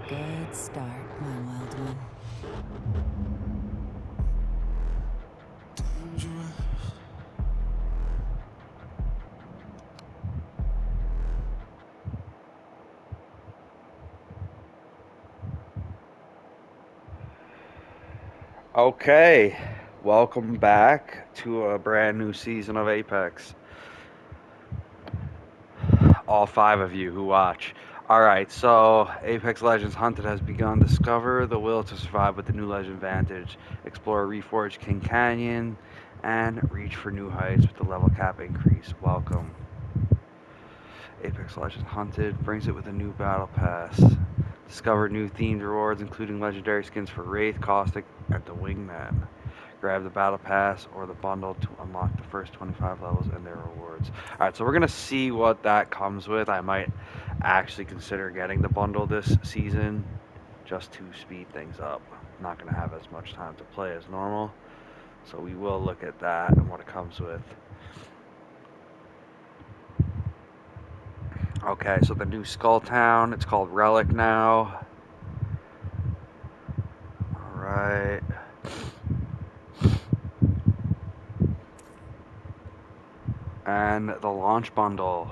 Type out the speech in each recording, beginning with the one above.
Good start, my wild one. Okay, welcome back to a brand new season of Apex. All five of you who watch. Alright, so Apex Legends Hunted has begun. Discover the will to survive with the new Legend Vantage. Explore Reforged King Canyon and reach for new heights with the level cap increase. Welcome. Apex Legends Hunted brings it with a new battle pass. Discover new themed rewards, including legendary skins for Wraith, Caustic, and the Wingman. Grab the battle pass or the bundle to unlock the first 25 levels and their rewards. Alright, so we're going to see what that comes with. I might actually consider getting the bundle this season just to speed things up. I'm not going to have as much time to play as normal, so we will look at that and what it comes with. Okay, so the new Skull Town, it's called Relic now. Alright. And the launch bundle.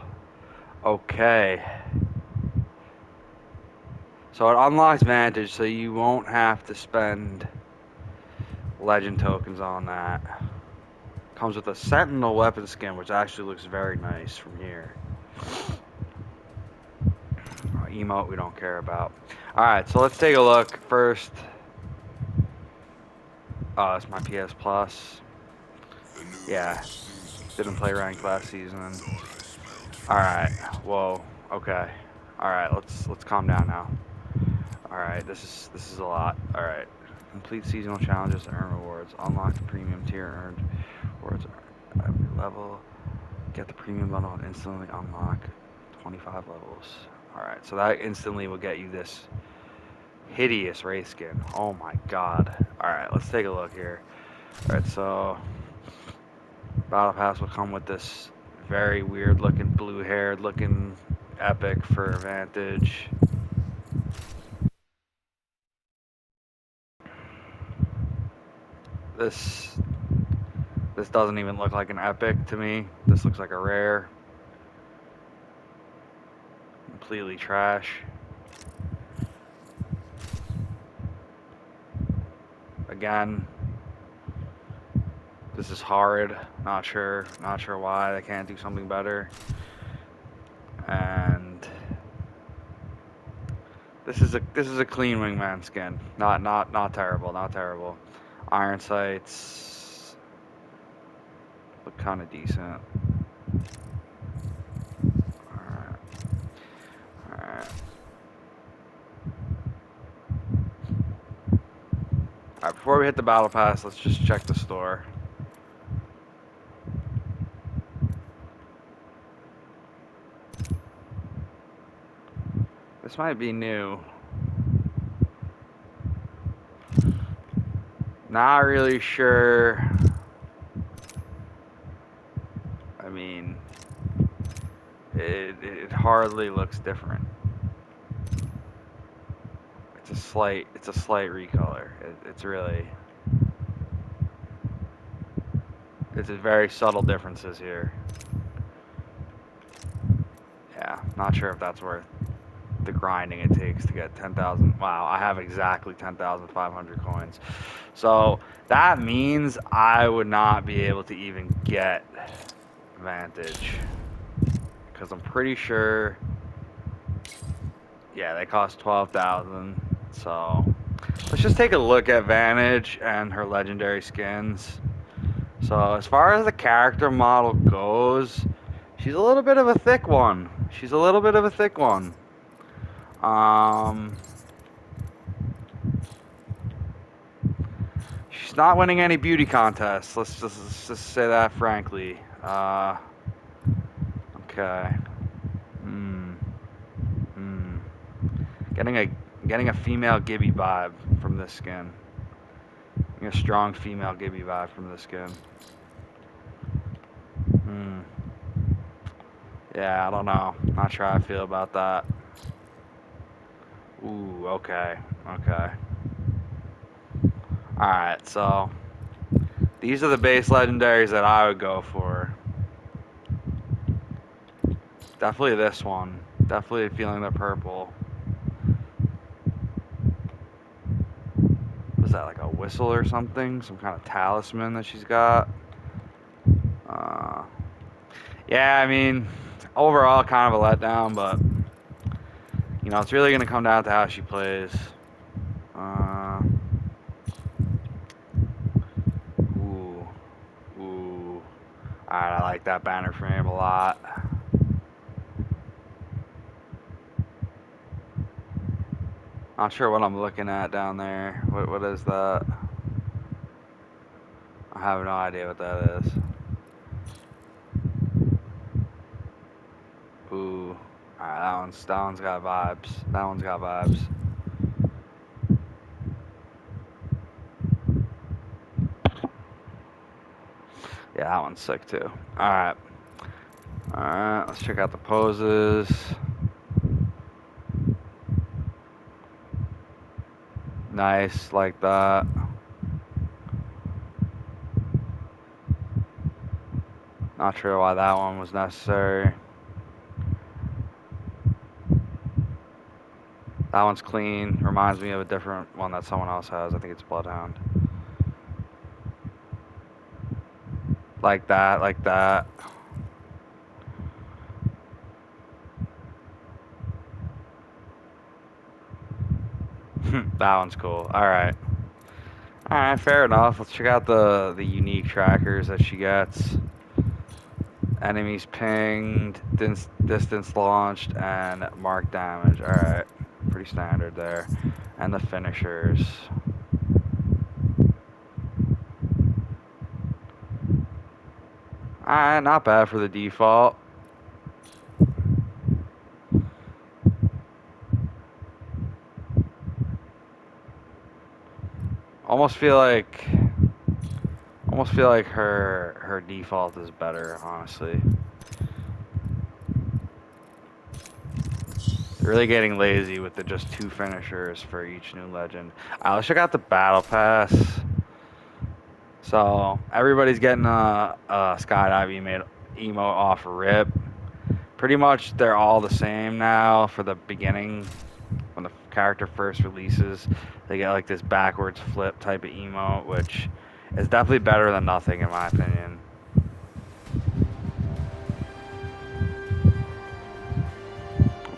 Okay. So it unlocks Vantage, so you won't have to spend legend tokens on that. Comes with a Sentinel weapon skin, which actually looks very nice from here. Emote we don't care about. Alright, so let's take a look first. Oh, it's my PS Plus. Yeah. Didn't play ranked last season. Alright. Whoa. Okay. Alright, let's calm down now. Alright, this is a lot. Alright. Complete seasonal challenges to earn rewards. Unlock the premium tier earned rewards at every level. Get the premium bundle and instantly unlock 25 levels. Alright, so that instantly will get you this hideous Wraith skin. Oh my god. Alright, let's take a look here. Alright, so Battle Pass will come with this very weird looking blue haired looking epic for Vantage. This doesn't even look like an epic to me. This looks like a rare. Completely trash. Again, this is horrid. Not sure why they can't do something better. And this is a clean wingman skin. Not terrible. Not terrible. Iron sights look kind of decent. Alright. Alright. Alright, before we hit the battle pass, let's just check the store. This might be new. Not really sure. I mean, it hardly looks different. It's a slight recolor. It's a very subtle differences here. Yeah, not sure if that's worth the grinding it takes to get 10,000. Wow, I have exactly 10,500 coins. So that means I would not be able to even get Vantage. Because I'm pretty sure, yeah, they cost 12,000. So let's just take a look at Vantage and her legendary skins. So as far as the character model goes, she's a little bit of a thick one. She's a little bit of a thick one. She's not winning any beauty contests. Let's just say that frankly. Okay. Getting a female Gibby vibe from this skin. Getting a strong female Gibby vibe from this skin. Yeah, I don't know. Not sure how I feel about that. Ooh, okay. Okay. Alright, so these are the base legendaries that I would go for. Definitely this one. Definitely feeling the purple. Was that like a whistle or something? Some kind of talisman that she's got? Uh, yeah, I mean, overall kind of a letdown, but you know, it's really gonna come down to how she plays. Uh, ooh, ooh. Alright, I like that banner frame a lot. Not sure what I'm looking at down there. What is that? I have no idea what that is. Ooh. Alright, that one's got vibes. That one's got vibes. Yeah, that one's sick too. Alright. Alright, let's check out the poses. Nice, like that. Not sure why that one was necessary. That one's clean. Reminds me of a different one that someone else has. I think it's Bloodhound. Like that, like that. That one's cool. Alright. Alright, fair enough. Let's check out the unique trackers that she gets. Enemies pinged, distance launched, and mark damage. Alright. Pretty standard there. And the finishers. Alright, not bad for the default. Almost feel like her default is better, honestly. Really getting lazy with the just 2 finishers for each new legend. Let's check out the battle pass. So everybody's getting a skydive emo off rip. Pretty much they're all the same now for the beginning. When the character first releases, they get like this backwards flip type of emote, which is definitely better than nothing in my opinion.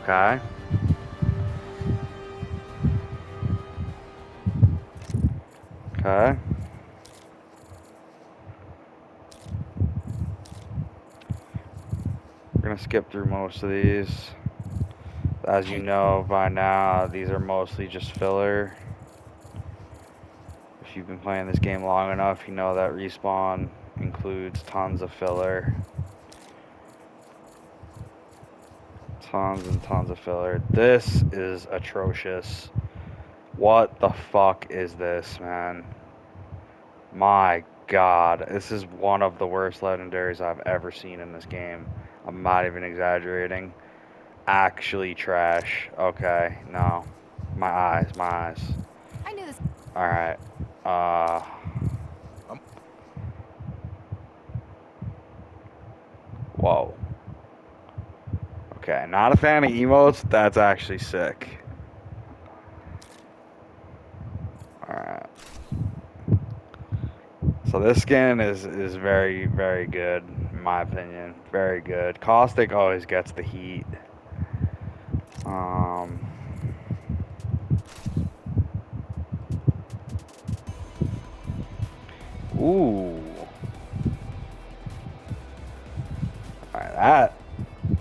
Okay. Okay. We're gonna skip through most of these. As you know by now, these are mostly just filler. If you've been playing this game long enough, you know that Respawn includes tons of filler. Tons and tons of filler. This is atrocious. What the fuck is this, man? My god. This is one of the worst legendaries I've ever seen in this game. I'm not even exaggerating. Actually trash. Okay, no. My eyes, my eyes. I knew this. Alright. Whoa. Okay, not a fan of emotes. That's actually sick. Alright. So this skin is very, very good, in my opinion. Very good. Caustic always gets the heat. Ooh. Alright,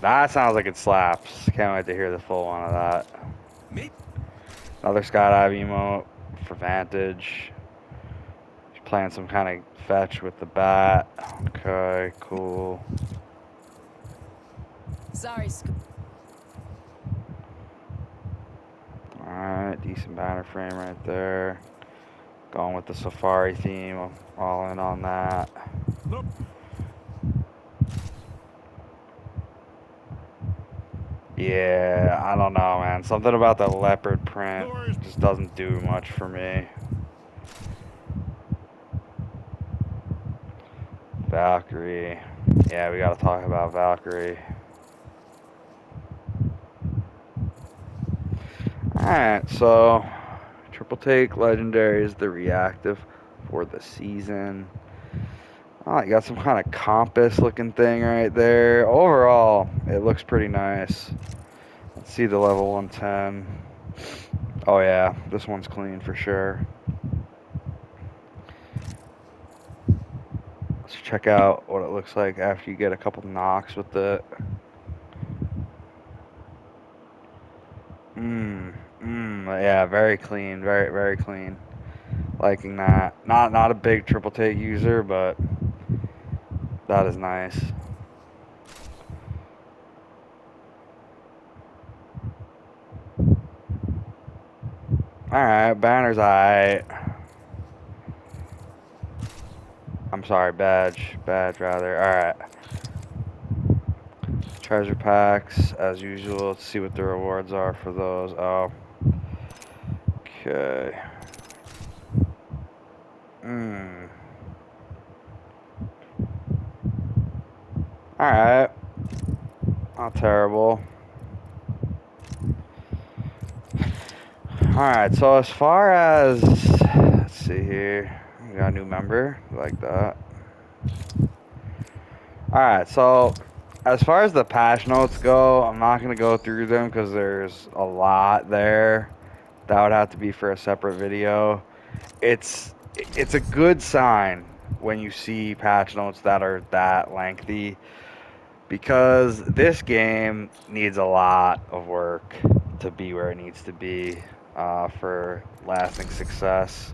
that sounds like it slaps. Can't wait to hear the full one of that. Another skydive emote for Vantage. She's playing some kind of fetch with the bat. Okay, cool. Sorry, Alright, decent banner frame right there. Going with the safari theme. I'm all in on that. Yeah, I don't know, man. Something about the leopard print just doesn't do much for me. Valkyrie. Yeah, we gotta talk about Valkyrie. Alright, so Triple Take Legendary is the reactive for the season. Oh, you got some kind of compass looking thing right there. Overall, it looks pretty nice. Let's see the level 110. Oh yeah, this one's clean for sure. Let's check out what it looks like after you get a couple knocks with it. Yeah, very clean, very clean. Liking that. Not a big Triple Take user, but that is nice. Alright, banner's alright. I'm sorry, badge rather. Alright. Treasure packs, as usual. Let's see what the rewards are for those. Oh. Okay. Alright. Not terrible. Alright, so as far as, let's see here. We got a new member. Like that. Alright, so as far as the patch notes go, I'm not going to go through them because there's a lot there. That would have to be for a separate video. It's a good sign when you see patch notes that are that lengthy, because this game needs a lot of work to be where it needs to be for lasting success.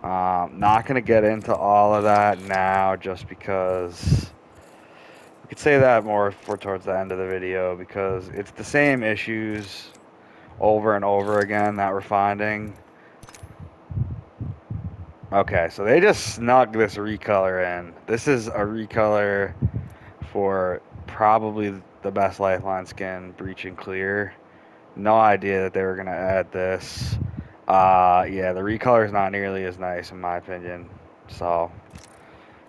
Not going to get into all of that now just because we could say that more for towards the end of the video, because it's the same issues over and over again that we're finding. Okay, so they just snuck this recolor in. This is a recolor for probably the best Lifeline skin, Breach and Clear. No idea that they were going to add this. Yeah, the recolor is not nearly as nice in my opinion. So,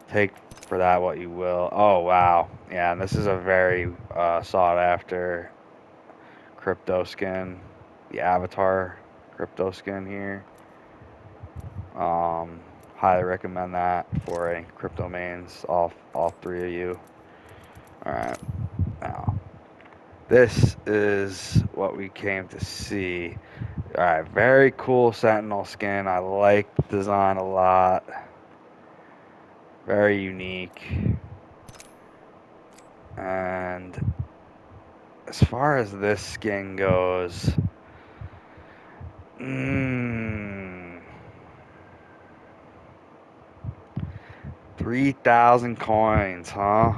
take for that what you will. Oh, wow. Yeah, and this is a very sought after crypto skin. The Avatar crypto skin here. Highly recommend that for a crypto mains, all three of you. Alright, now this is what we came to see. Alright, very cool Sentinel skin. I like the design a lot. Very unique. And as far as this skin goes, 3,000 coins, huh?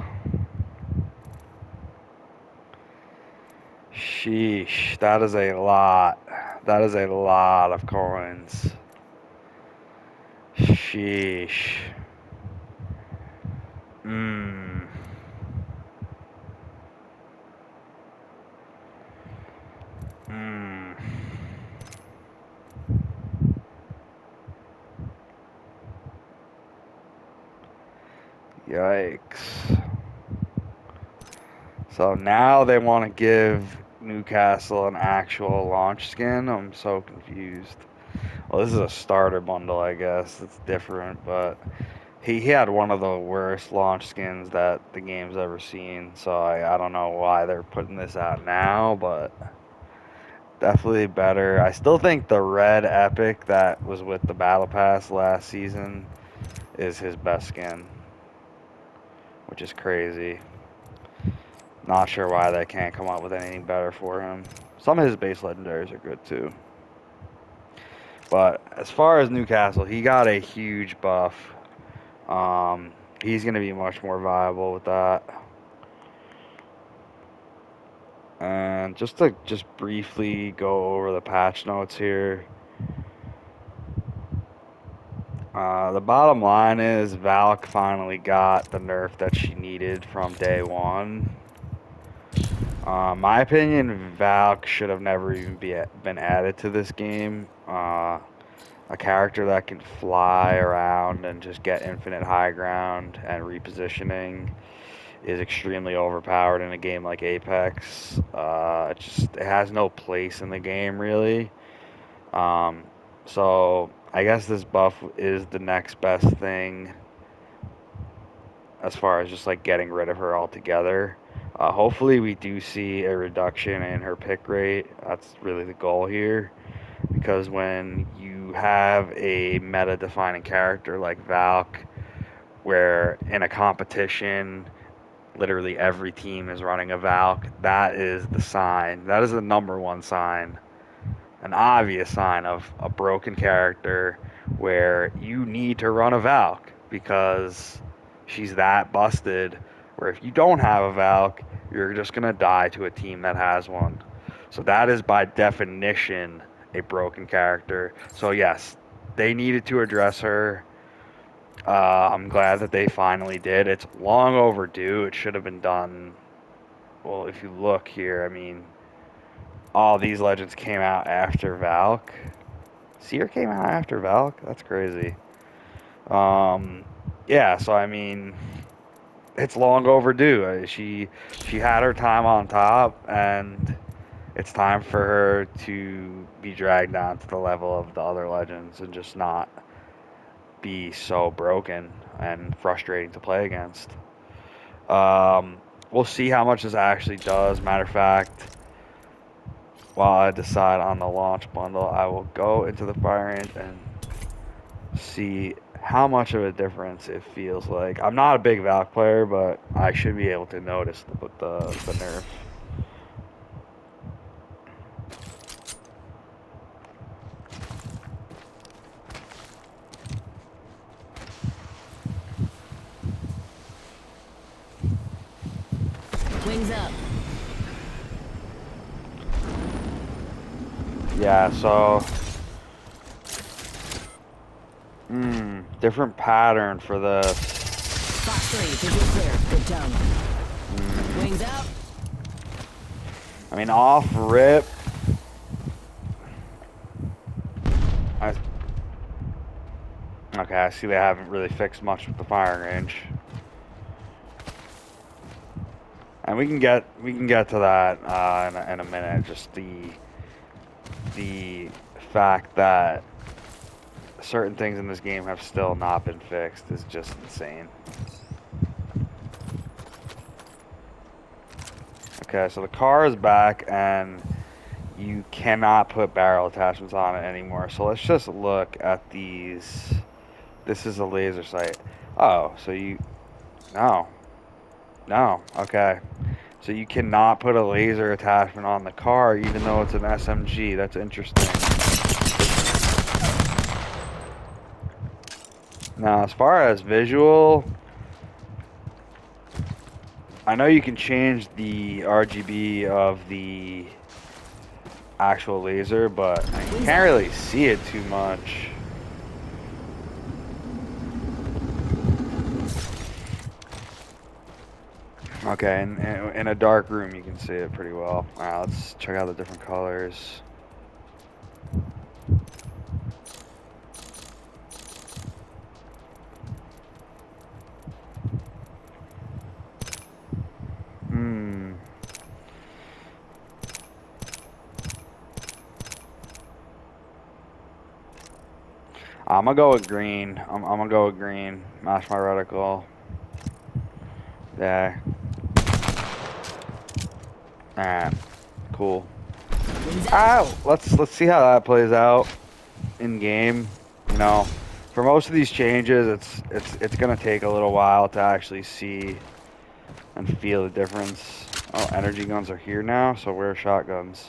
Sheesh, that is a lot. That is a lot of coins. Sheesh. Yikes. So now they want to give Newcastle an actual launch skin. I'm so confused. Well, this is a starter bundle, I guess. It's different, but he had one of the worst launch skins that the game's ever seen. So I don't know why they're putting this out now, but definitely better. I still think the red epic that was with the battle pass last season is his best skin, which is crazy. Not sure why they can't come up with anything better for him. Some of his base legendaries are good too. But as far as Newcastle, he got a huge buff. He's going to be much more viable with that. And just to briefly go over the patch notes here. The bottom line is Valk finally got the nerf that she needed from day one. My opinion, Valk should have never even been added to this game. A character that can fly around and just get infinite high ground and repositioning is extremely overpowered in a game like Apex. It has no place in the game really. Um, so I guess this buff is the next best thing as far as just like getting rid of her altogether. Hopefully we do see a reduction in her pick rate. That's really the goal here. Because when you have a meta defining character like Valk, where in a competition, literally every team is running a Valk, that is the sign. That is the number one sign, an obvious sign of a broken character where you need to run a Valk because she's that busted. Where if you don't have a Valk, you're just going to die to a team that has one. So that is by definition a broken character. So yes, they needed to address her. I'm glad that they finally did. It's long overdue. It should have been done. Well, if you look here, I mean, all these legends came out after Valk. Seer came out after Valk? That's crazy. Yeah, so I mean, it's long overdue. She had her time on top, and it's time for her to be dragged down to the level of the other legends and just not be so broken and frustrating to play against. We'll see how much this actually does. Matter of fact, while I decide on the launch bundle, I will go into the fire range and see how much of a difference it feels like. I'm not a big Valk player, but I should be able to notice the nerf. Wings up. Yeah, so different pattern for this. Fox 3, visual clear. Good job. Wings out. I mean, off rip. Okay, I see they haven't really fixed much with the firing range. And we can get to that in a minute. Just the fact that certain things in this game have still not been fixed is just insane. Okay, so the car is back and you cannot put barrel attachments on it anymore. So let's just look at these. This is a laser sight. Oh, so no, okay. So you cannot put a laser attachment on the car even though it's an SMG. That's interesting. Now, as far as visual, I know you can change the RGB of the actual laser, but you can't really see it too much. Okay, in a dark room you can see it pretty well. Alright, let's check out the different colors. I'm gonna go with green. I'm gonna go with green. Match my reticle. There. Alright. Cool. Let's see how that plays out in game. You know, for most of these changes, it's gonna take a little while to actually see and feel the difference. Oh, energy guns are here now, so where are shotguns?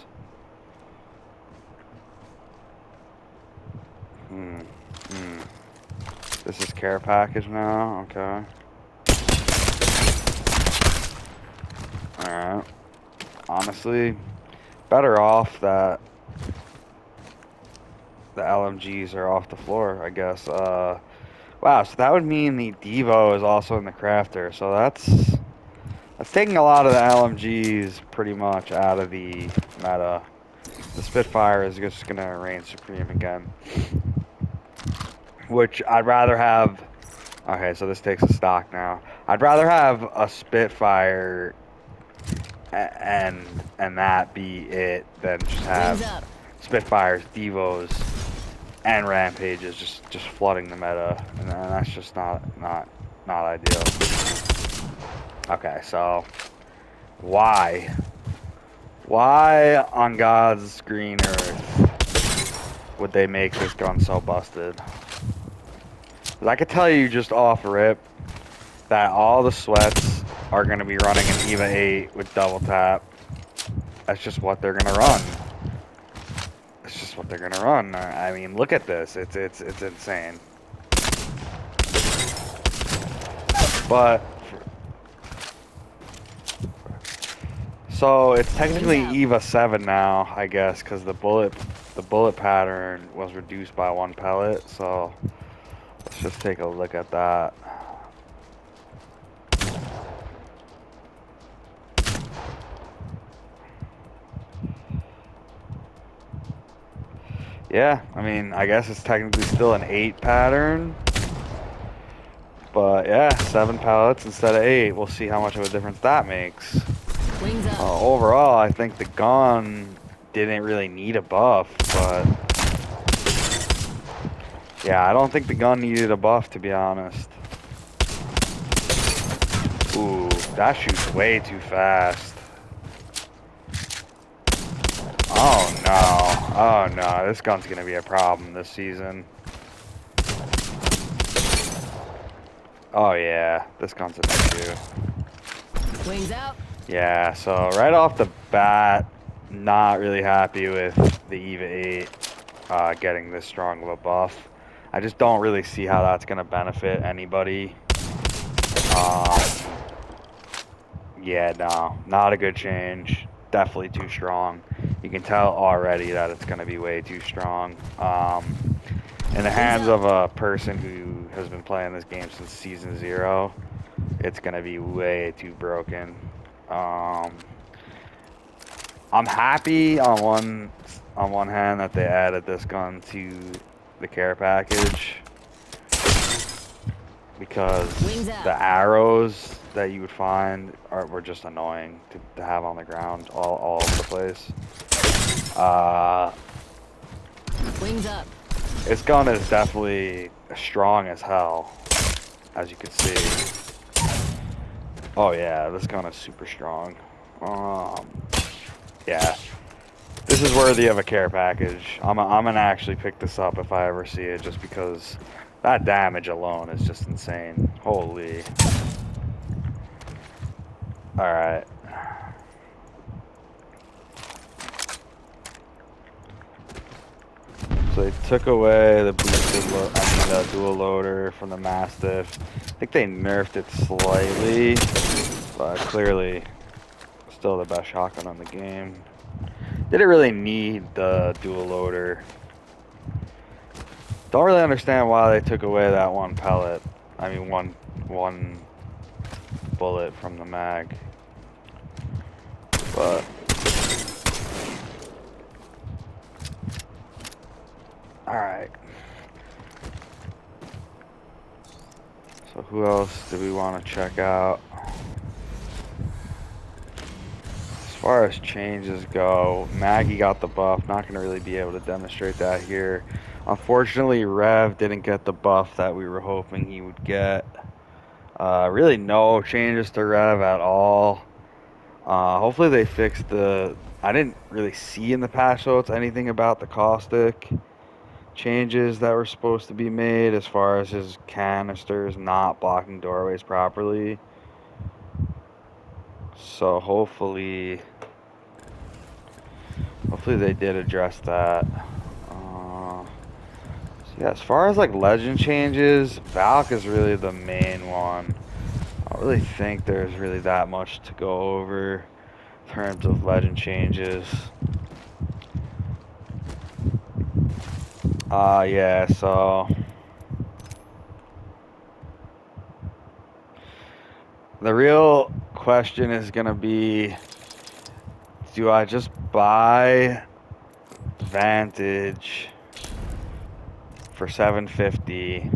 This is care package now. Okay. Alright. Honestly, better off that the LMGs are off the floor, I guess. Wow, so that would mean the Devo is also in the crafter, so that's taking a lot of the LMGs pretty much out of the meta. The Spitfire is just going to reign supreme again. Which I'd rather have... Okay, so this takes a stock now. I'd rather have a Spitfire and that be it than just have Spitfires, Devos, and Rampages just flooding the meta. And that's just not ideal. Okay, so... Why on God's green earth would they make this gun so busted? 'Cause I could tell you just off rip that all the sweats are going to be running an EVA 8 with double tap. That's just what they're going to run. It's just what they're going to run. I mean, look at this. It's insane. But so it's technically EVA 7 now, I guess, because the bullet pattern was reduced by 1 pellet. So let's just take a look at that. Yeah, I mean, I guess it's technically still an 8 pattern. But yeah, 7 pellets instead of 8. We'll see how much of a difference that makes. Overall, I think the gun didn't really need a buff, but yeah, I don't think the gun needed a buff, to be honest. Ooh, that shoots way too fast. Oh no, oh no, this gun's gonna be a problem this season. Oh yeah, this gun's an issue. Wings out. Yeah, so right off the bat, not really happy with the EVA 8 getting this strong of a buff. I just don't really see how that's going to benefit anybody. Yeah, no, not a good change. Definitely too strong. You can tell already that it's going to be way too strong. In the hands of a person who has been playing this game since Season 0, it's going to be way too broken. I'm happy on one hand that they added this gun to the care package, because the arrows that you would find were just annoying to have on the ground all over the place. Wings up. This gun is definitely strong as hell, as you can see. Oh yeah, this gun is super strong. Yeah, this is worthy of a care package. I'm gonna actually pick this up if I ever see it, just because that damage alone is just insane. Holy. All right. So they took away the the dual loader from the Mastiff. I think they nerfed it slightly, but clearly still the best shotgun in the game. Didn't really need the dual loader. Don't really understand why they took away that 1 pellet. I mean, one bullet from the mag. But all right. So who else do we want to check out? As far as changes go, Maggie got the buff. Not going to really be able to demonstrate that here. Unfortunately, Rev didn't get the buff that we were hoping he would get. Really no changes to Rev at all. Hopefully they fixed I didn't really see in the patch notes anything about the caustic changes that were supposed to be made, as far as his canisters not blocking doorways properly. So hopefully they did address that. So yeah, as far as like legend changes, Valk is really the main one. I don't really think there's really that much to go over in terms of legend changes. Yeah, so the real question is gonna be, do I just buy Vantage for 750?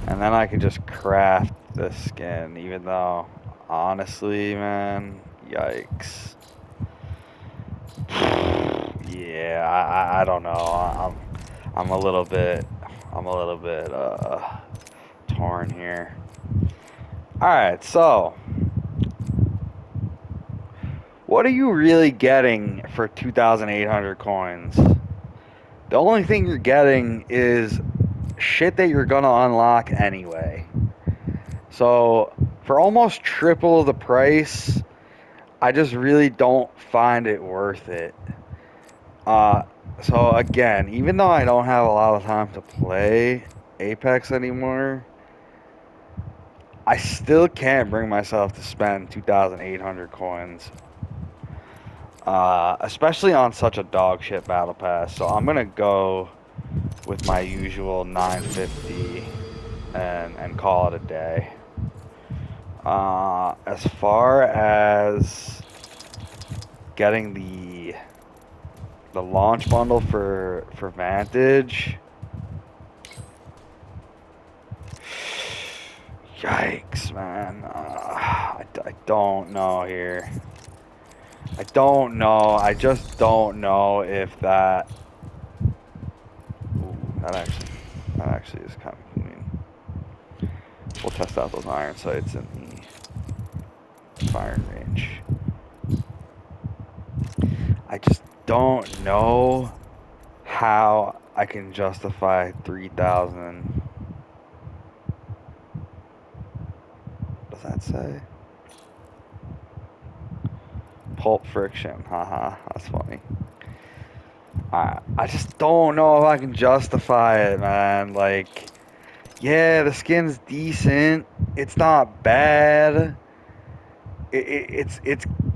And then I could just craft this skin, even though, honestly, man, yikes. Yeah, I don't know. I'm a little bit torn here. All right, so what are you really getting for 2,800 coins? The only thing you're getting is shit that you're gonna unlock anyway. So for almost triple the price, I just really don't find it worth it. So again, even though I don't have a lot of time to play Apex anymore, I still can't bring myself to spend 2,800 coins. Especially on such a dog shit battle pass. So I'm gonna go with my usual 950 and call it a day. As far as getting the launch bundle for Vantage, yikes, man. I don't know here. I don't know. I just don't know if that. Ooh, that actually is kind of clean. We'll test out those iron sights in the firing range. I just don't know how I can justify 3,000. What does that say? Pulp friction. Haha, that's funny. I just don't know if I can justify it, man. Like, yeah, the skin's decent. It's not bad. It's.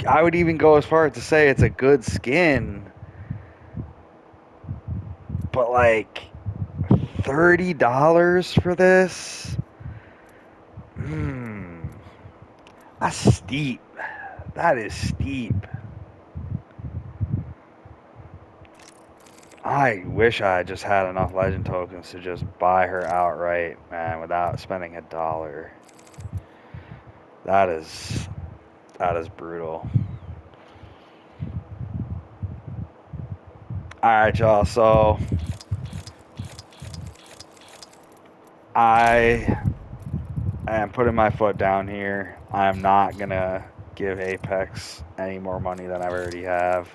I would even go as far as to say it's a good skin. But like, $30 for this? That's steep. That is steep. I wish I just had enough legend tokens to just buy her outright, man, without spending $1. That is brutal. Alright, y'all, so I am putting my foot down here. I'm not gonna give Apex any more money than I already have.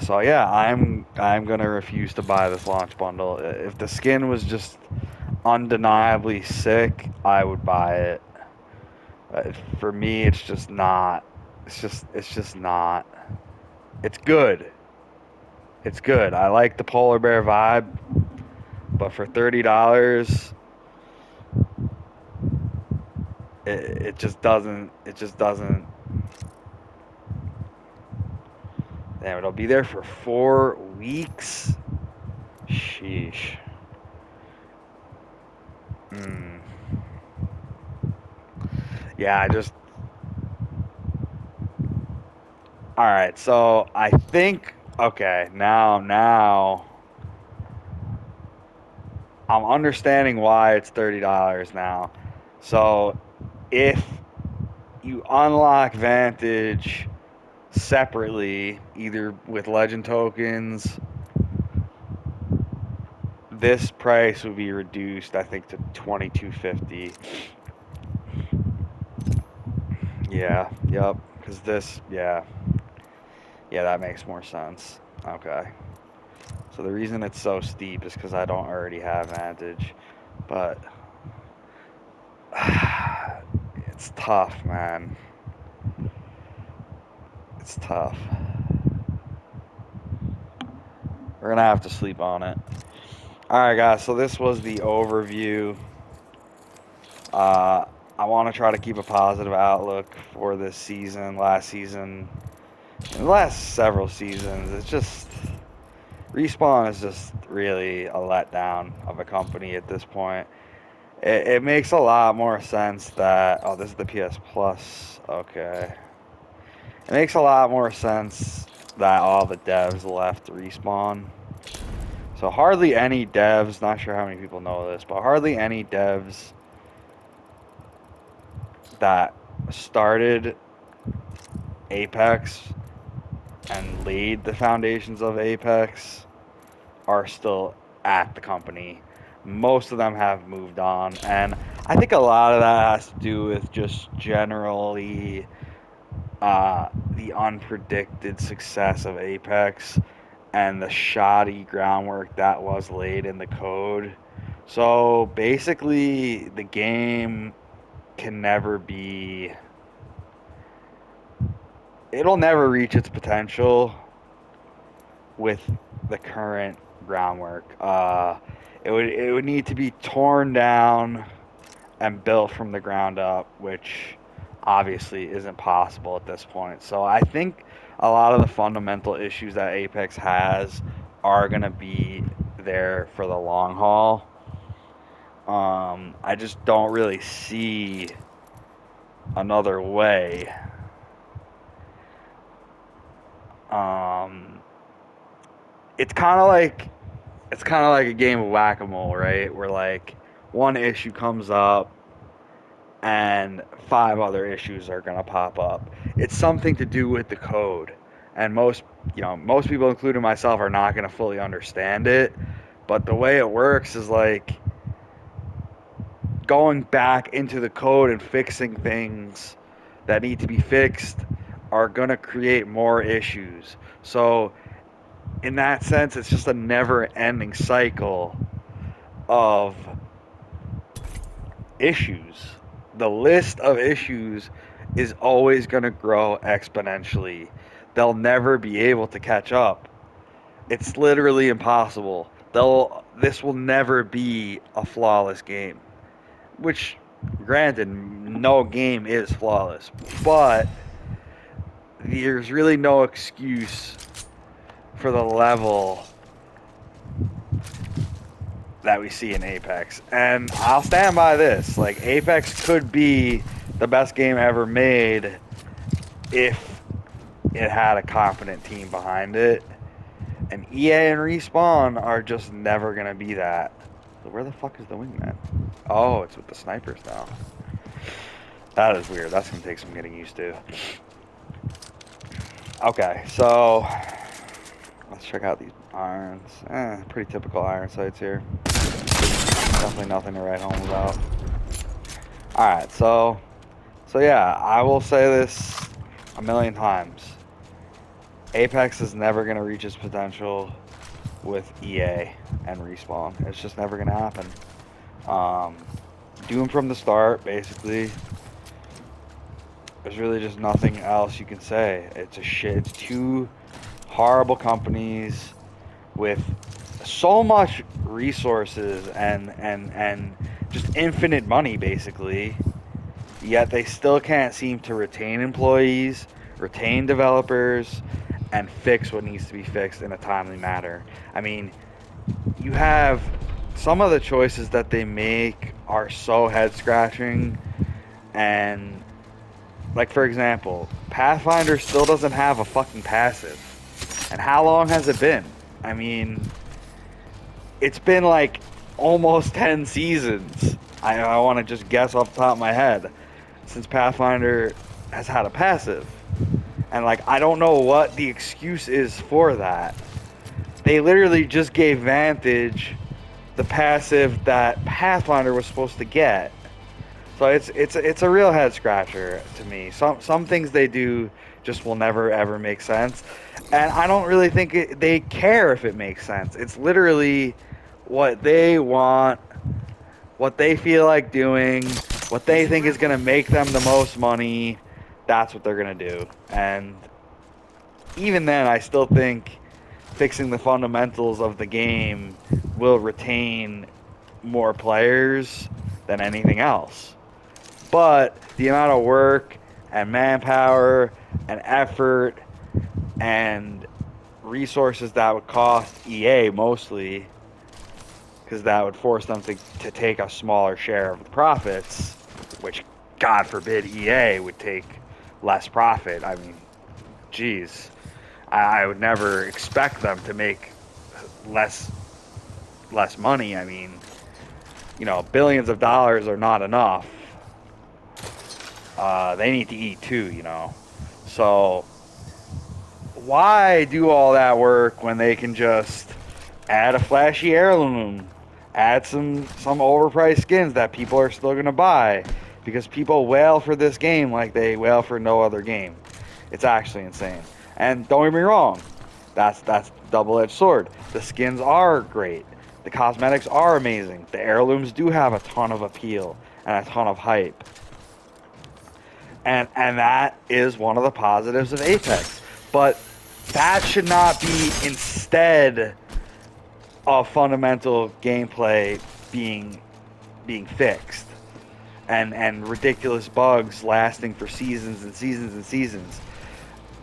So yeah, I'm gonna refuse to buy this launch bundle. If the skin was just undeniably sick, I would buy it. For me, it's just not. It's just not. It's good. It's good. I like the polar bear vibe, but for $30, it just doesn't. It just doesn't. Damn, it'll be there for 4 weeks. Sheesh. Yeah, I just. All right, so I think okay, now I'm understanding why it's $30 now. So if you unlock Vantage separately, either with legend tokens, this price would be reduced, I think, to $22.50. Yeah, yep, because this, yeah, that makes more sense. Okay. So the reason it's so steep is because I don't already have Vantage, but it's tough, man. It's tough. We're gonna have to sleep on it. Alright guys, so this was the overview. I want to try to keep a positive outlook for this season, last season, and the last several seasons. It's just, Respawn is just really a letdown of a company at this point. It makes a lot more sense that, oh, this is the PS Plus. Okay. It makes a lot more sense that all the devs left Respawn. So hardly any devs, not sure how many people know this, but hardly any devs that started Apex and laid the foundations of Apex are still at the company. Most of them have moved on, and I think a lot of that has to do with just generally the unpredicted success of Apex and the shoddy groundwork that was laid in the code. So basically, the game can never be. It'll never reach its potential with the current groundwork. It would need to be torn down and built from the ground up, which obviously isn't possible at this point. So I think a lot of the fundamental issues that Apex has are going to be there for the long haul. I just don't really see another way. Um, it's kind of like a game of whack-a-mole, right? Where like one issue comes up and 5 other issues are going to pop up. It's something to do with the code. And most people, including myself, are not going to fully understand it. But the way it works is like going back into the code and fixing things that need to be fixed are going to create more issues. So, in that sense, it's just a never ending cycle of issues. The list of issues is always going to grow exponentially. They'll never be able to catch up. It's literally impossible. This will never be a flawless game. Which, granted, no game is flawless, but there's really no excuse for the level that we see in Apex. And I'll stand by this. Like, Apex could be the best game ever made if it had a competent team behind it. And EA and Respawn are just never going to be that. So where the fuck is the wingman? Oh, it's with the snipers now. That is weird. That's going to take some getting used to. Okay, so let's check out these irons. Pretty typical iron sights here. Definitely nothing to write home about. Alright, so yeah, I will say this a million times. Apex is never going to reach its potential with EA and Respawn. It's just never going to happen. Doomed from the start, basically. There's really just nothing else you can say. It's two horrible companies with so much resources and just infinite money, basically. Yet they still can't seem to retain employees, retain developers, and fix what needs to be fixed in a timely manner. I mean, you have some of the choices that they make are so head-scratching, and like, for example, Pathfinder still doesn't have a fucking passive. And how long has it been? I mean, it's been like almost 10 seasons. I want to just guess off the top of my head since Pathfinder has had a passive. And like, I don't know what the excuse is for that. They literally just gave Vantage the passive that Pathfinder was supposed to get. So it's a real head scratcher to me. Some things they do just will never ever make sense, and I don't really think they care if it makes sense. It's literally what they want, what they feel like doing, what they think is gonna make them the most money. That's what they're gonna do, and even then, I still think fixing the fundamentals of the game will retain more players than anything else. But the amount of work and manpower and effort and resources that would cost EA mostly, because that would force them to take a smaller share of the profits, which, God forbid, EA would take less profit. I mean, geez, I would never expect them to make less money. I mean, you know, billions of dollars are not enough. They need to eat too, you know. So why do all that work when they can just add a flashy heirloom, add some overpriced skins that people are still gonna buy, because people wail for this game like they wail for no other game. It's actually insane. And don't get me wrong, that's double-edged sword. The skins are great. The cosmetics are amazing. The heirlooms do have a ton of appeal and a ton of hype. And that is one of the positives of Apex. But that should not be instead of fundamental gameplay being fixed. And ridiculous bugs lasting for seasons and seasons and seasons.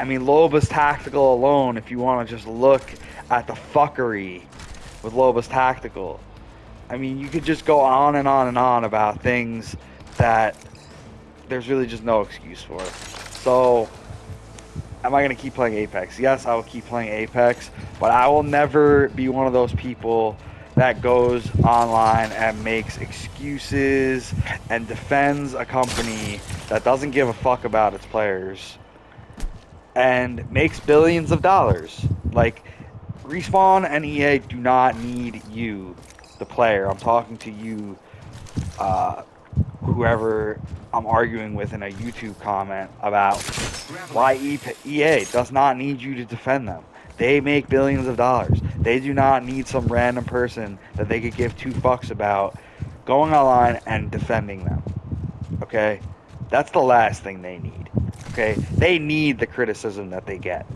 I mean, Lobos Tactical alone, if you want to just look at the fuckery with Lobos Tactical, I mean, you could just go on and on and on about things that there's really just no excuse for. So, am I going to keep playing Apex? Yes, I will keep playing Apex, but I will never be one of those people that goes online and makes excuses and defends a company that doesn't give a fuck about its players and makes billions of dollars. Like, Respawn and EA do not need you, the player. I'm talking to you, whoever I'm arguing with in a YouTube comment about why EA does not need you to defend them. They make billions of dollars. They do not need some random person that they could give two fucks about going online and defending them. Okay? That's the last thing they need. Okay? They need the criticism that they get.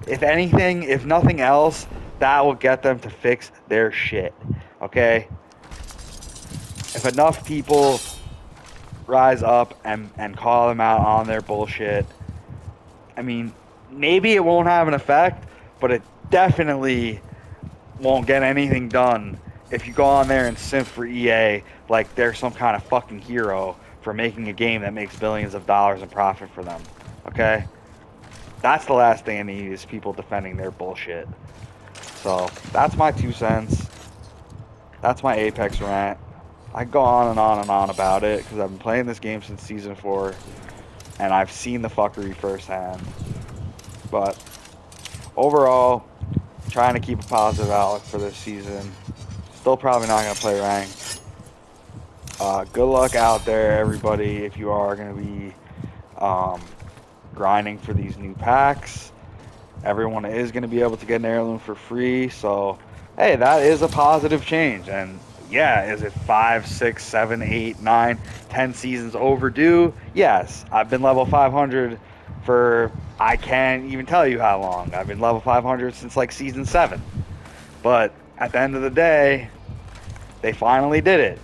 If anything, if nothing else, that will get them to fix their shit. Okay? If enough people rise up and call them out on their bullshit, I mean, maybe it won't have an effect, but it definitely won't get anything done if you go on there and simp for EA like they're some kind of fucking hero for making a game that makes billions of dollars in profit for them. Okay? That's the last thing I need, is people defending their bullshit. So, that's my 2 cents. That's my Apex rant. I go on and on and on about it because I've been playing this game since Season 4 and I've seen the fuckery firsthand. But overall, trying to keep a positive outlook for this season. Still probably not going to play ranked. Good luck out there, everybody, if you are going to be grinding for these new packs. Everyone is going to be able to get an heirloom for free, so hey, that is a positive change. And yeah, is it 5, 6, 7, 8, 9, 10 seasons overdue? Yes. I've been level 500 for, I can't even tell you how long. I've been level 500 since like season 7. But at the end of the day, they finally did it.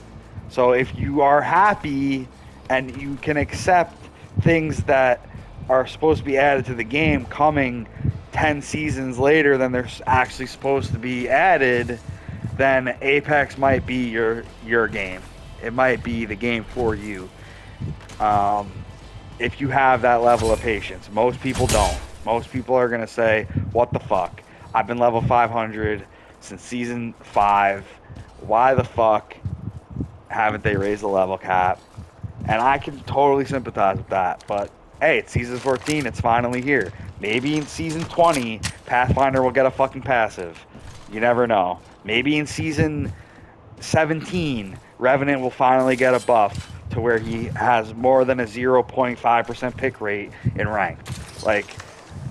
So if you are happy and you can accept things that are supposed to be added to the game coming 10 seasons later than they're actually supposed to be added, then Apex might be your game. It might be the game for you. If you have that level of patience. Most people don't. Most people are going to say, what the fuck? I've been level 500 since season 5. Why the fuck haven't they raised the level cap? And I can totally sympathize with that. But hey, it's season 14. It's finally here. Maybe in season 20, Pathfinder will get a fucking passive. You never know. Maybe in season 17, Revenant will finally get a buff to where he has more than a 0.5% pick rate in ranked. Like,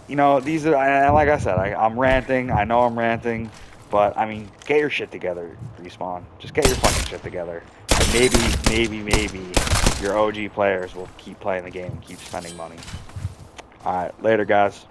you know, these are, and like I said, I'm ranting. I know I'm ranting, but I mean, get your shit together, Respawn. Just get your fucking shit together. And maybe your OG players will keep playing the game and keep spending money. Alright, later guys.